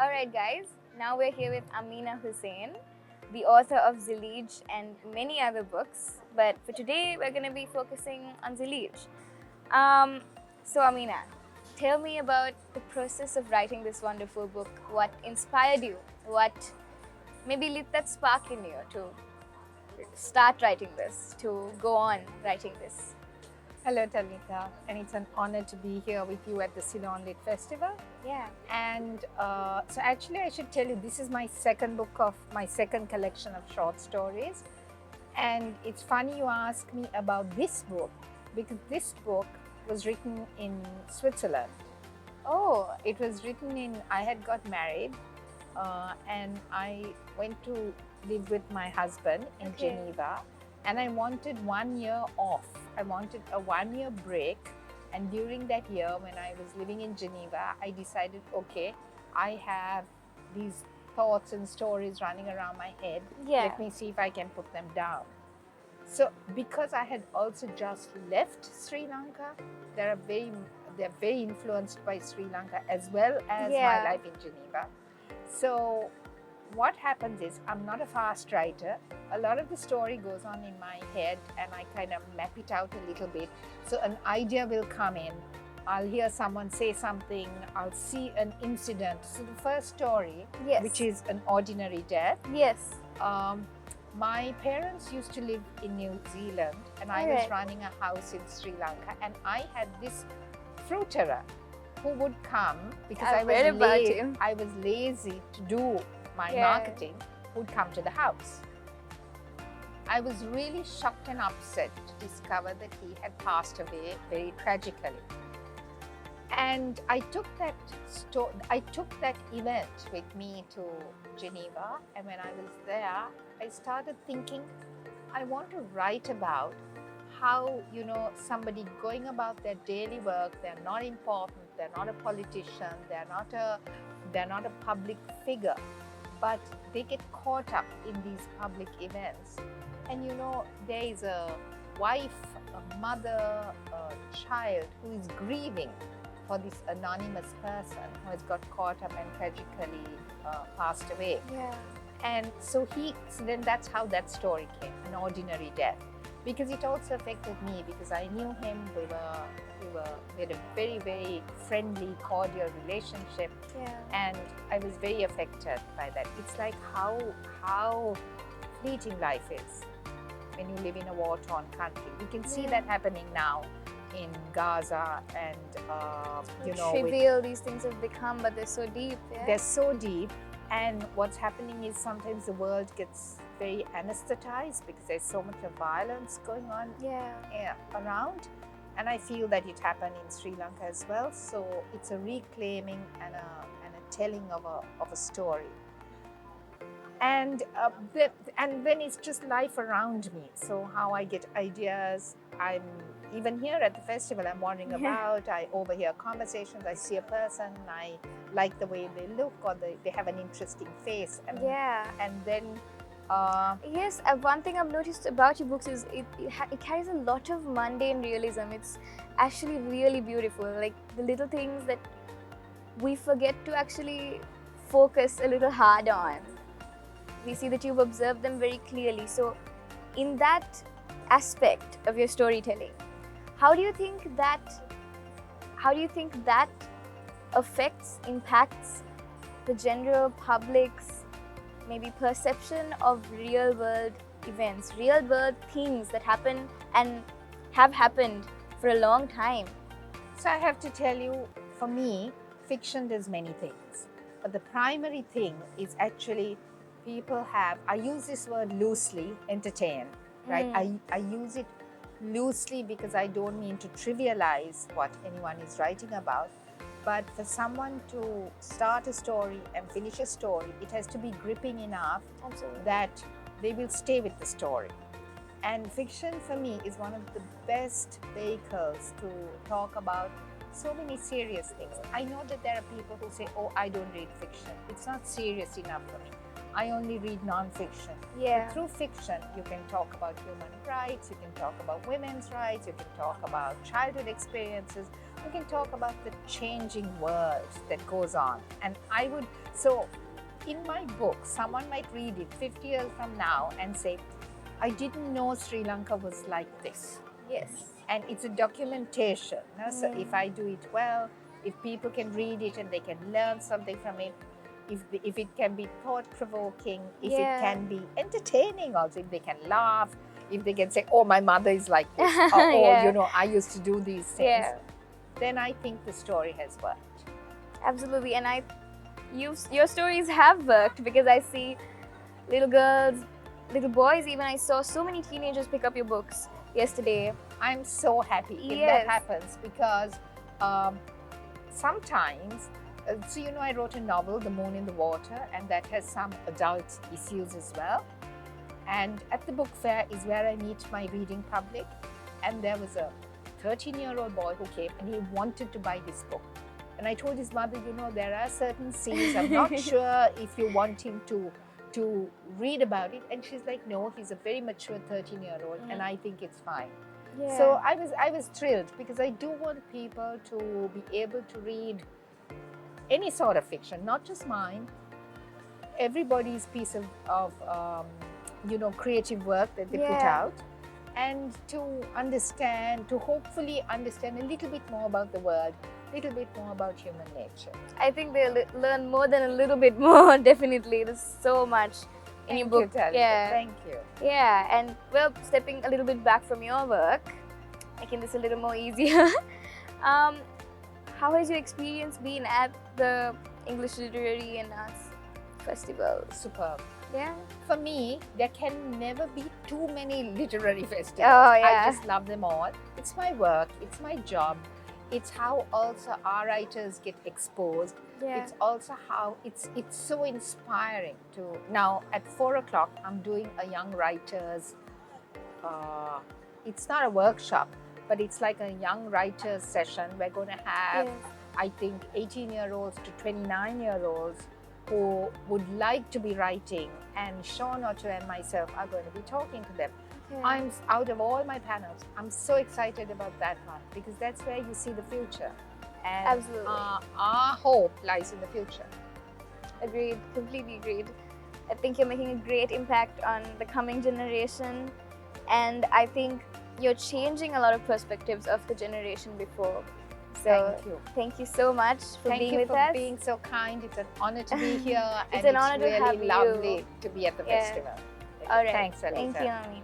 Alright guys, now we're here with Ameena Hussein, the author of Zilij and many other books. But for today, we're going to be focusing on Zilij. So Ameena, tell me about the process of writing this wonderful book. What inspired you? What maybe lit that spark in you to start writing this, to go on writing this? Hello Talita, and it's an honor to be here with you at the Ceylon Lit Festival. Yeah. And so actually I should tell you, this is my second book of my second collection of short stories. And it's funny you ask me about this book, because this book was written in Switzerland. Oh, It was written I had got married and I went to live with my husband in Geneva. And I wanted 1 year off. I wanted a 1 year break. And during that year, when I was living in Geneva, I decided, okay, I have these thoughts and stories running around my head. Yeah. Let me see if I can put them down. So because I had also just left Sri Lanka, they're very influenced by Sri Lanka as well as my life in Geneva. So what happens is, I'm not a fast writer. A lot of the story goes on in my head and I kind of map it out a little bit. So an idea will come in. I'll hear someone say something. I'll see an incident. So the first story, which is An Ordinary Death. Yes. My parents used to live in New Zealand and I was running a house in Sri Lanka, and I had this fruiterer who would come because I was lazy to do my marketing, would come to the house. I was really shocked and upset to discover that he had passed away very tragically. And I took that event with me to Geneva, and when I was there, I started thinking, I want to write about how, somebody going about their daily work, they're not important, they're not a politician, they're not a public figure, but they get caught up in these public events. And there is a wife, a mother, a child who is grieving for this anonymous person who has got caught up and tragically passed away. Yeah. And so then that's how that story came, An Ordinary Death. Because it also affected me, because I knew him, we had a very, very friendly, cordial relationship. Yeah. And I was very affected by that. It's like how fleeting life is when you live in a war-torn country. We can see that happening now in Gaza, and trivial these things have become, but they're so deep. Yeah? They're so deep. And what's happening is sometimes the world gets very anesthetized because there's so much of violence going on around. And I feel that it happened in Sri Lanka as well. So it's a reclaiming and a telling of a story. And then it's just life around me. So how I get ideas. I'm even here at the festival, I'm wandering about, I overhear conversations, I see a person, I like the way they look, or they have an interesting face. And then yes, one thing I've noticed about your books is it carries a lot of mundane realism. It's actually really beautiful, like the little things that we forget to actually focus a little hard on. We see that you've observed them very clearly. So in that aspect of your storytelling, how do you think that impacts the general public's maybe perception of real world events, real world things that happen and have happened for a long time? So I have to tell you, for me, fiction does many things. But the primary thing is actually I use this word loosely, entertain, right? I use it loosely because I don't mean to trivialize what anyone is writing about. But for someone to start a story and finish a story, it has to be gripping enough that they will stay with the story. And fiction for me is one of the best vehicles to talk about so many serious things. I know that there are people who say, oh, I don't read fiction. It's not serious enough for me. I only read non-fiction. Yeah. But through fiction, you can talk about human rights, you can talk about women's rights, you can talk about childhood experiences, you can talk about the changing world that goes on. And so in my book, someone might read it 50 years from now and say, I didn't know Sri Lanka was like this. Yes. And it's a documentation. So if I do it well, if people can read it and they can learn something from it, if it can be thought-provoking, if it can be entertaining also, if they can laugh, if they can say, oh, my mother is like this, or you know, I used to do these things, then I think the story has worked. Absolutely. And your stories have worked, because I see little girls, little boys, even I saw so many teenagers pick up your books yesterday. I'm so happy if that happens, because sometimes, so you know, I wrote a novel, The Moon in the Water, and that has some adult issues as well. And at the book fair is where I meet my reading public. And there was a 13-year-old boy who came and he wanted to buy this book. And I told his mother, you know, there are certain scenes, I'm not sure if you want him to read about it. And she's like, no, he's a very mature 13-year-old and I think it's fine. Yeah. So I was thrilled, because I do want people to be able to read any sort of fiction, not just mine, everybody's piece of you know, creative work that they put out, and to understand, to hopefully understand a little bit more about the world, a little bit more about human nature. I think they'll learn more than a little bit more, definitely. There's so much in your book. Thank you. Yeah, and well, stepping a little bit back from your work, making this a little more easier. How has your experience been at the English Literary and Arts Festival? Superb. Yeah. For me, there can never be too many literary festivals. Oh, yeah. I just love them all. It's my work, it's my job. It's how also our writers get exposed. Yeah. It's also how it's so inspiring to. Now at 4 o'clock, I'm doing a young writers. It's not a workshop, but it's like a young writers session. We're going to have, I think, 18-year-olds to 29-year-olds who would like to be writing, and Sean Otto and myself are going to be talking to them. I'm out of all my panels, I'm so excited about that one, because that's where you see the future. And absolutely, our hope lies in the future. Agreed, completely agreed. I think you're making a great impact on the coming generation, and I think you're changing a lot of perspectives of the generation before. So thank you so much for being with us. Thank you for being so kind. It's an honor to be here. It's an honor to have you. It's really lovely to be at the festival. All right. Thanks, Alisa. Thank you, Ameena.